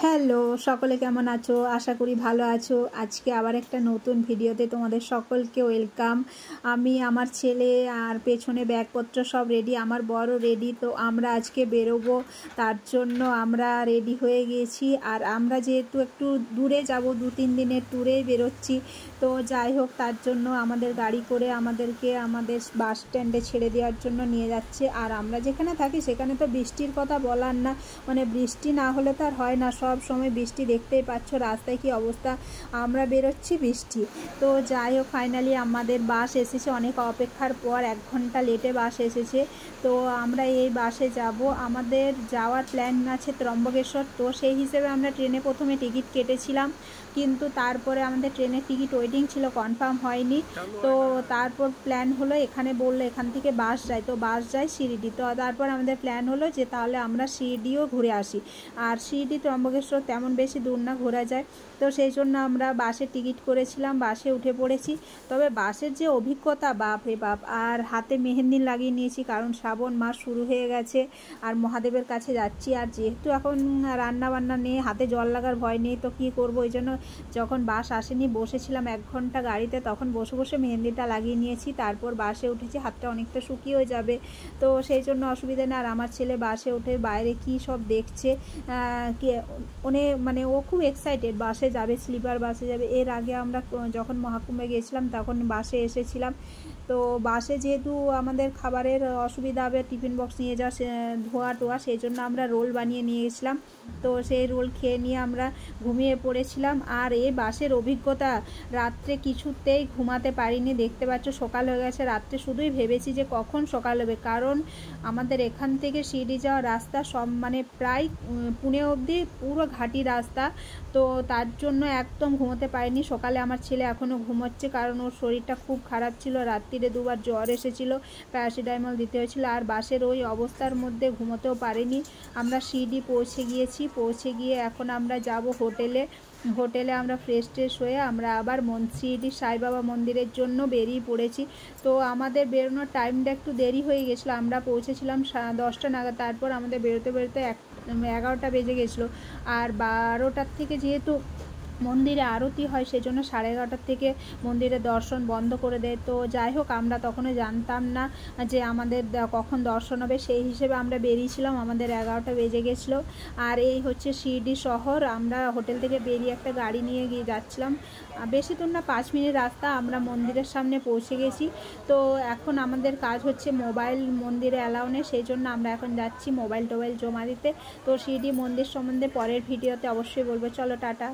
Hello, সকলে কেমন আছো? আশা করি ভালো আছো। আজকে আবার একটা নতুন ভিডিওতে তোমাদের সকলকে ওয়েলকাম। আমি, আমার ছেলে আর পেছনে ব্যাগপত্র সব রেডি, আমার বড় রেডি। তো আমরা আজকে বেরোবো, তার জন্য আমরা রেডি হয়ে গিয়েছি। আর আমরা যেহেতু একটু দূরে যাব, 2-3 দিনের ট্যুরেই বেরোচ্ছি। তো যাই হোক, তার জন্য আমাদের গাড়ি করে আমাদেরকে আমাদের বাস স্ট্যান্ডে ছেড়ে দেওয়ার জন্য নিয়ে যাচ্ছে। আর আমরা যেখানে থাকি সেখানে তো বৃষ্টির কথা বলার না, মানে বৃষ্টি না হলে তো আর হয় না, সব সময় বৃষ্টি। দেখতেই পাচ্ছ রাস্তায় কি অবস্থা, আমরা বেরোচ্ছি বৃষ্টি। তো যাই হোক, ফাইনালি আমাদের বাস এসেছে, অনেক অপেক্ষার পর 1 ঘন্টা লেটে বাস এসেছে। তো আমরা এই বাসে যাব। আমাদের যাওয়ার প্ল্যান আছে ত্রম্বকেশ্বর। তো সেই হিসেবে আমরা ট্রেনে প্রথমে টিকিট কেটেছিলাম, কিন্তু তারপরে আমাদের ট্রেনের টিকিট ওয়েটিং ছিল, কনফার্ম হয়নি। তো তারপর প্ল্যান হলো, এখানে বললো এখান থেকে বাস যায়, তো বাস যায় শিরডি। তো তারপর আমাদের প্ল্যান হলো যে তাহলে আমরা শিরডিও ঘুরে আসি। আর শিরডি ত্রম্বকেশ্বর তেমন বেশি দূর না, ঘোরা যায়। তো সেই জন্য আমরা বাসের টিকিট করেছিলাম, বাসে উঠে পড়েছি। তবে বাসের যে অভিজ্ঞতা, বাপ রে বাপ! আর হাতে মেহেন্দি লাগিয়ে নিয়েছি, কারণ শ্রাবণ মাস শুরু হয়ে গেছে আর মহাদেবের কাছে যাচ্ছি। আর যেহেতু এখন রান্না বান্না নেই, হাতে জল লাগার ভয় নেই, তো কী করবো? ওই জন্য যখন বাস আসেনি, বসেছিলাম 1 ঘন্টা গাড়িতে, তখন বসে বসে মেহেন্দিটা লাগিয়ে নিয়েছি। তারপর বাসে উঠেছি, হাতটা অনেকটা শুকিয়েও যাবে, তো সেই জন্য অসুবিধা না। আর আমার ছেলে বাসে উঠে বাইরে কি সব দেখছে, মানে ও খুব এক্সাইটেড, বাসে যাবে, স্লিপার বাসে যাবে। এর আগে আমরা যখন মহাকুম্ভে গিয়েছিলাম তখন বাসে এসেছিলাম। তো বাসে যেহেতু আমাদের খাবারের অসুবিধা হবে, টিফিন বক্স নিয়ে যাওয়া, ধোয়া টোয়া, সেই জন্য আমরা রোল বানিয়ে নিয়ে গেছিলাম। তো সেই রোল খেয়ে নিয়ে আমরা ঘুমিয়ে পড়েছিলাম। আর এই বাসের অভিজ্ঞতা, রাত্রে কিছুতেই ঘুমাতে পারিনি। দেখতে পাচ্ছ সকাল হয়ে গেছে, রাত্রে শুধুই ভেবেছি যে কখন সকাল হবে, কারণ আমাদের এখান থেকে শিরডি যাওয়ার রাস্তা সব মানে প্রায় পুনে অবধি পুরো ঘাটি রাস্তা। তো তার জন্য একদম ঘুমোতে পারিনি। সকালে আমার ছেলে এখনও ঘুমোচ্ছে, কারণ ওর শরীরটা খুব খারাপ ছিল, রাত্রিরে 2বার জ্বর এসেছিলো, প্যারাসিটামল দিতে হয়েছিল। আর বাসের ওই অবস্থার মধ্যে ঘুমোতেও পারিনি। আমরা শিরডি পৌঁছে গিয়েছি, পৌঁছে গিয়ে এখন আমরা যাব হোটেলে আমরা ফ্রেশ হয়ে আমরা আবার শিরডি সাই বাবা মন্দিরের জন্য বেরিয়ে পড়েছি। তো আমাদের বেরোনোর টাইমটা একটু দেরি হয়ে গেছিলো, আমরা পৌঁছেছিলাম 10টা নাগাদ। তারপর আমাদের বেরোতে 11টা বেজে গেছিলো। আর 12টার থেকে যেহেতু মন্দিরে আরতি হয়, সেজন্য 11:30টার থেকে মন্দিরের দর্শন বন্ধ করে দেয়। তো যাই হোক, আমরা তখনও জানতাম না যে আমাদের কখন দর্শন হবে, সেই হিসেবে আমরা বেরিয়েছিলাম, আমাদের 11টা বেজে গেছিলো। আর এই হচ্ছে শিরডি শহর। আমরা হোটেল থেকে বেরিয়ে একটা গাড়ি নিয়ে গিয়ে যাচ্ছিলাম, বেশি দূর না, 5 মিনিট রাস্তা, আমরা মন্দিরের সামনে পৌঁছে গেছি। তো এখন আমাদের কাজ হচ্ছে, মোবাইল মন্দিরে অ্যালাউ নেই, সেই জন্য আমরা এখন যাচ্ছি মোবাইল টোবাইল জমা দিতে। তো শিরডি মন্দির সম্বন্ধে পরের ভিডিওতে অবশ্যই বলবো। চলো, টাটা।